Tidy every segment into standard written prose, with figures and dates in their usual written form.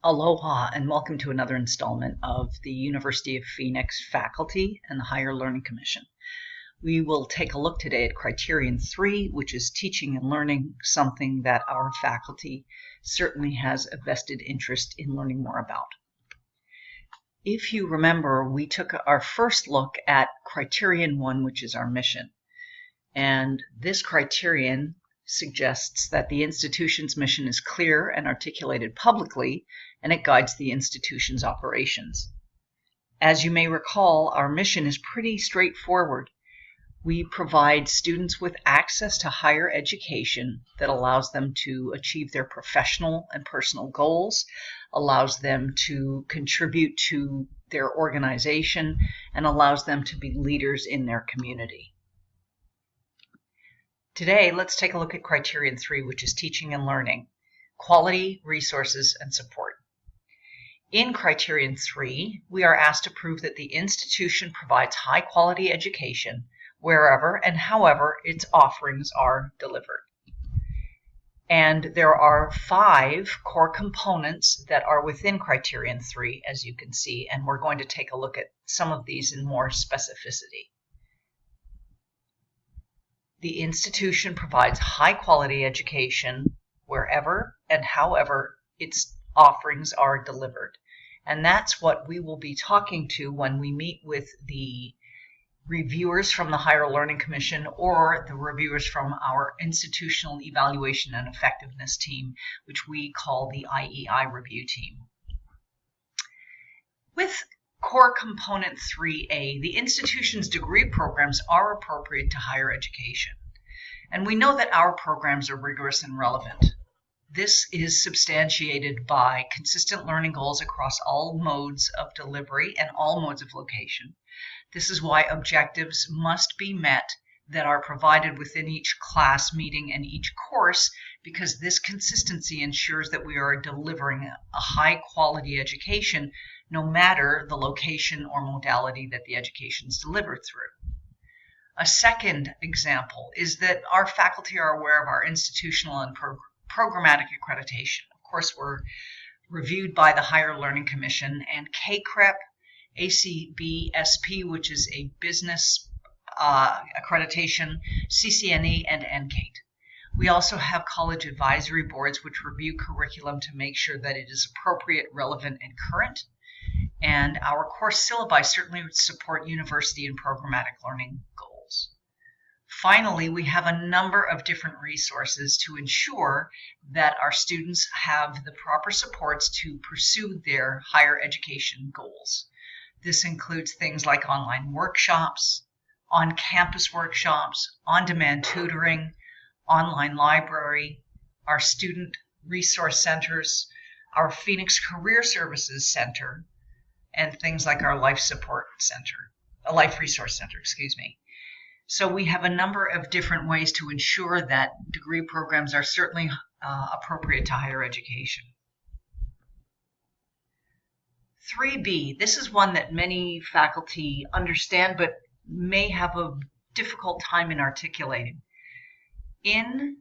Aloha and welcome to another installment of the University of Phoenix Faculty and the Higher Learning Commission. We will take a look today at Criterion 3, which is teaching and learning, something that our faculty certainly has a vested interest in learning more about. If you remember, we took our first look at Criterion 1, which is our mission. And this criterion suggests that the institution's mission is clear and articulated publicly, and it guides the institution's operations. As you may recall, our mission is pretty straightforward. We provide students with access to higher education that allows them to achieve their professional and personal goals, allows them to contribute to their organization, and allows them to be leaders in their community. Today, let's take a look at Criterion 3, which is teaching and learning, quality, resources, and support. In Criterion 3, we are asked to prove that the institution provides high-quality education wherever and however its offerings are delivered. And there are 5 core components that are within Criterion 3, as you can see, and we're going to take a look at some of these in more specificity. The institution provides high-quality education wherever and however its offerings are delivered. And that's what we will be talking to when we meet with the reviewers from the Higher Learning Commission or the reviewers from our Institutional Evaluation and Effectiveness team, which we call the IEI review team. With Core Component 3A, the institution's degree programs are appropriate to higher education. And we know that our programs are rigorous and relevant. This is substantiated by consistent learning goals across all modes of delivery and all modes of location. This is why objectives must be met that are provided within each class meeting and each course, because this consistency ensures that we are delivering a high quality education no matter the location or modality that the education is delivered through. A second example is that our faculty are aware of our institutional and programmatic accreditation. Of course, we're reviewed by the Higher Learning Commission and KCREP, ACBSP, which is a business accreditation, CCNE, and NCATE. We also have college advisory boards which review curriculum to make sure that it is appropriate, relevant, and current. And our course syllabi certainly would support university and programmatic learning goals. Finally, we have a number of different resources to ensure that our students have the proper supports to pursue their higher education goals. This includes things like online workshops, on-campus workshops, on-demand tutoring, online library, our student resource centers, our Phoenix Career Services Center, and things like our Life Resource Center, excuse me. So we have a number of different ways to ensure that degree programs are certainly appropriate to higher education. 3B, this is one that many faculty understand but may have a difficult time in articulating. In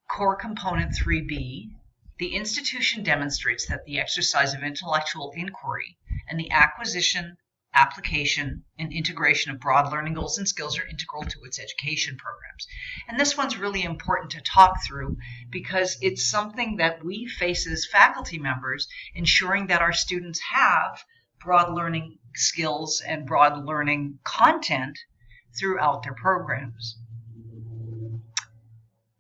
Core Component 3B, the institution demonstrates that the exercise of intellectual inquiry and the acquisition, application, and integration of broad learning goals and skills are integral to its education programs. And this one's really important to talk through because it's something that we face as faculty members, ensuring that our students have broad learning skills and broad learning content throughout their programs.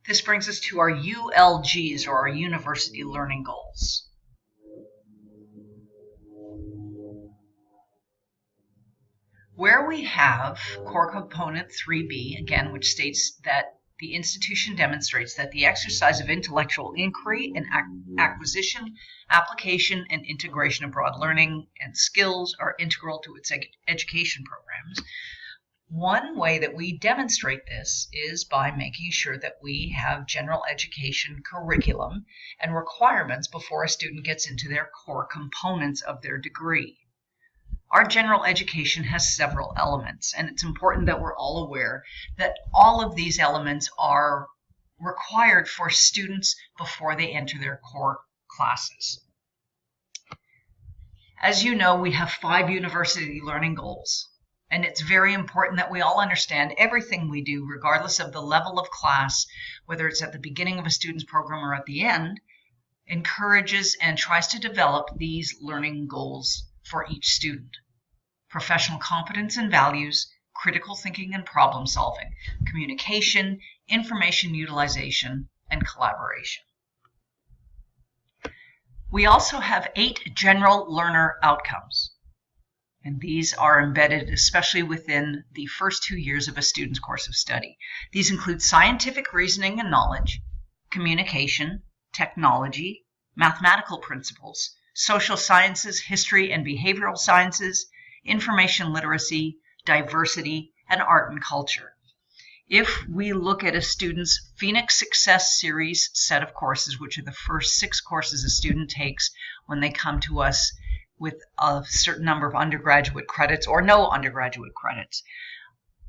This brings us to our ULGs, or our University Learning Goals. Where we have Core Component 3B, again, which states that the institution demonstrates that the exercise of intellectual inquiry and acquisition, application, and integration of broad learning and skills are integral to its education programs. One way that we demonstrate this is by making sure that we have general education curriculum and requirements before a student gets into their core components of their degree. Our general education has several elements, and it's important that we're all aware that all of these elements are required for students before they enter their core classes. As you know, we have 5 university learning goals, and it's very important that we all understand everything we do, regardless of the level of class, whether it's at the beginning of a student's program or at the end, encourages and tries to develop these learning goals for each student. Professional competence and values, critical thinking and problem solving, communication, information utilization, and collaboration. We also have 8 general learner outcomes, and these are embedded especially within the first 2 years of a student's course of study. These include scientific reasoning and knowledge, communication, technology, mathematical principles, social sciences, history and behavioral sciences, information literacy, diversity, and art and culture. If we look at a student's Phoenix Success Series set of courses, which are the first 6 courses a student takes when they come to us with a certain number of undergraduate credits or no undergraduate credits,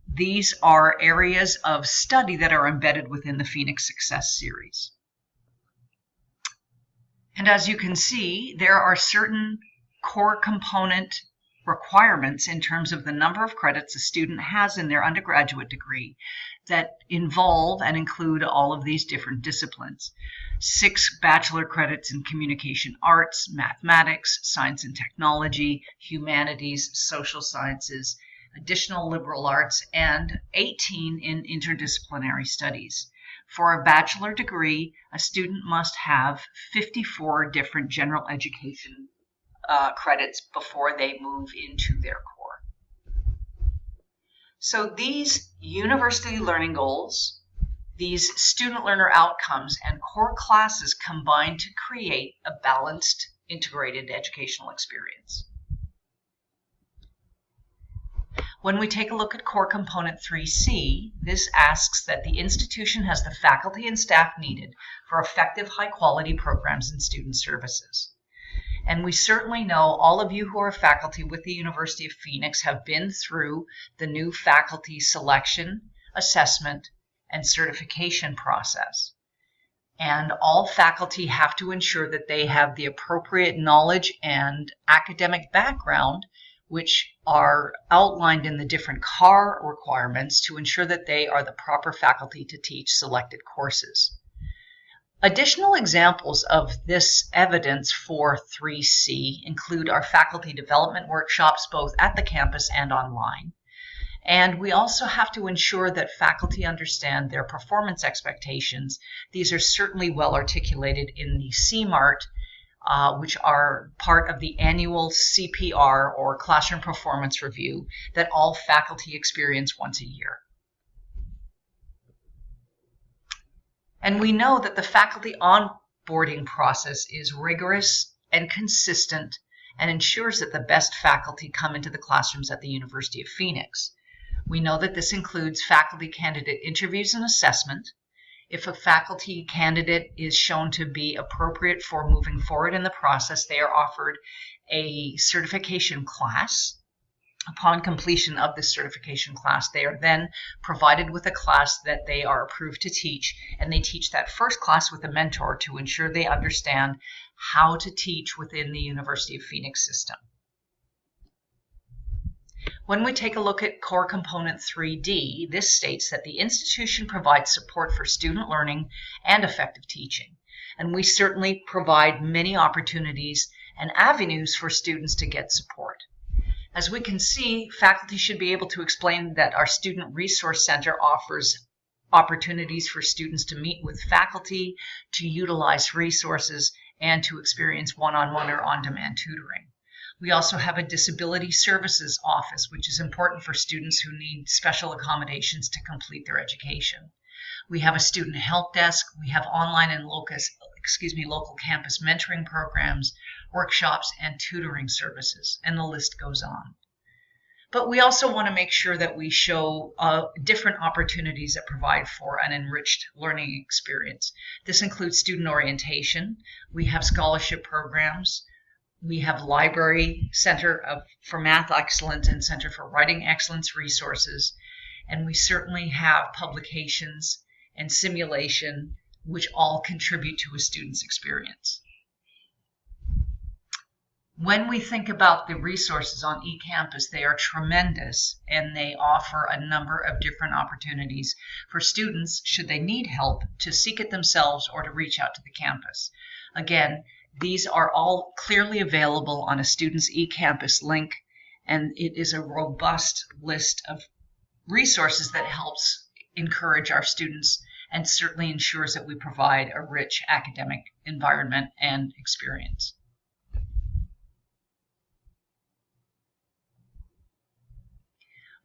these are areas of study that are embedded within the Phoenix Success Series. And as you can see, there are certain core component requirements in terms of the number of credits a student has in their undergraduate degree that involve and include all of these different disciplines. 6 bachelor credits in communication arts, mathematics, science and technology, humanities, social sciences, additional liberal arts, and 18 in interdisciplinary studies. For a bachelor degree, a student must have 54 different general education credits before they move into their core. So these university learning goals, these student learner outcomes, and core classes combine to create a balanced, integrated educational experience. When we take a look at core component 3C, this asks that the institution has the faculty and staff needed for effective high-quality programs and student services. And we certainly know all of you who are faculty with the University of Phoenix have been through the new faculty selection, assessment, and certification process. And all faculty have to ensure that they have the appropriate knowledge and academic background, which are outlined in the different CAR requirements to ensure that they are the proper faculty to teach selected courses. Additional examples of this evidence for 3C include our faculty development workshops, both at the campus and online. And we also have to ensure that faculty understand their performance expectations. These are certainly well articulated in the CMART, which are part of the annual CPR or Classroom Performance Review that all faculty experience once a year. And we know that the faculty onboarding process is rigorous and consistent and ensures that the best faculty come into the classrooms at the University of Phoenix. We know that this includes faculty candidate interviews and assessment. If a faculty candidate is shown to be appropriate for moving forward in the process, they are offered a certification class. Upon completion of this certification class, they are then provided with a class that they are approved to teach, and they teach that first class with a mentor to ensure they understand how to teach within the University of Phoenix system. When we take a look at core component 3D, this states that the institution provides support for student learning and effective teaching. And we certainly provide many opportunities and avenues for students to get support. As we can see, faculty should be able to explain that our Student Resource Center offers opportunities for students to meet with faculty, to utilize resources, and to experience one-on-one or on-demand tutoring. We also have a disability services office, which is important for students who need special accommodations to complete their education. We have a student help desk. We have online and local campus mentoring programs, workshops, and tutoring services, and the list goes on. But we also want to make sure that we show different opportunities that provide for an enriched learning experience. This includes student orientation. We have scholarship programs. We have Library Center for Math Excellence and Center for Writing Excellence resources. And we certainly have publications and simulation, which all contribute to a student's experience. When we think about the resources on eCampus, they are tremendous, and they offer a number of different opportunities for students, should they need help, to seek it themselves or to reach out to the campus. Again, these are all clearly available on a student's eCampus link, and it is a robust list of resources that helps encourage our students and certainly ensures that we provide a rich academic environment and experience.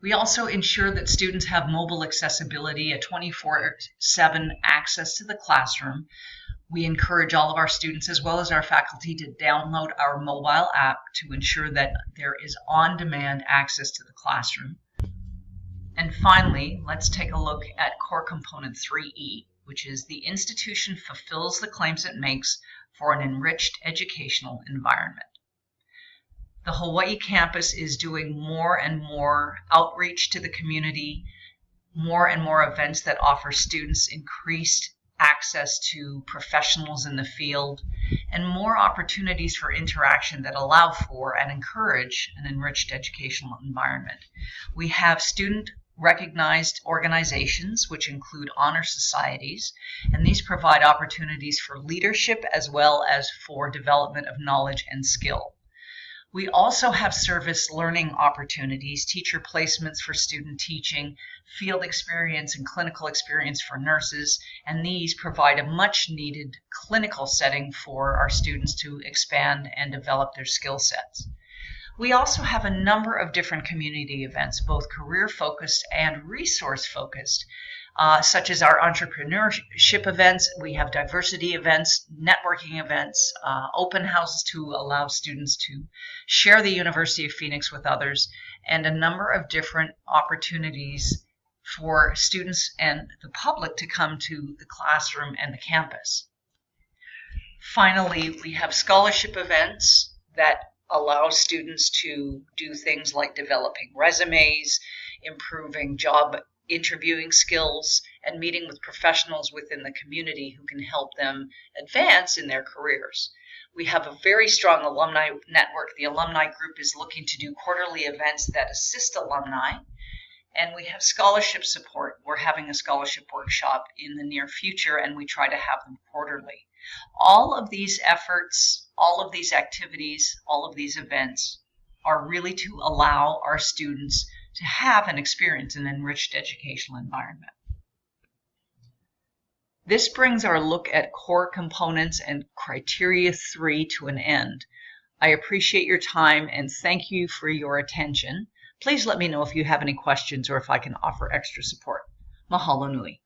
We also ensure that students have mobile accessibility, a 24/7 access to the classroom. We encourage all of our students as well as our faculty to download our mobile app to ensure that there is on-demand access to the classroom. And finally, let's take a look at core component 3E, which is the institution fulfills the claims it makes for an enriched educational environment. The Hawaii campus is doing more and more outreach to the community, more and more events that offer students increased access to professionals in the field, and more opportunities for interaction that allow for and encourage an enriched educational environment. We have student-recognized organizations, which include honor societies, and these provide opportunities for leadership as well as for development of knowledge and skill. We also have service learning opportunities, teacher placements for student teaching, field experience and clinical experience for nurses, and these provide a much needed clinical setting for our students to expand and develop their skill sets. We also have a number of different community events, both career-focused and resource-focused, such as our entrepreneurship events. We have diversity events, networking events, open houses to allow students to share the University of Phoenix with others, and a number of different opportunities for students and the public to come to the classroom and the campus. Finally, we have scholarship events that allow students to do things like developing resumes, improving job interviewing skills, and meeting with professionals within the community who can help them advance in their careers. We have a very strong alumni network. The alumni group is looking to do quarterly events that assist alumni, and we have scholarship support. We're having a scholarship workshop in the near future, and we try to have them quarterly. All of these efforts, all of these activities, all of these events are really to allow our students to have and experience an enriched educational environment. This brings our look at core components and criteria 3 to an end. I appreciate your time and thank you for your attention. Please let me know if you have any questions or if I can offer extra support. Mahalo nui.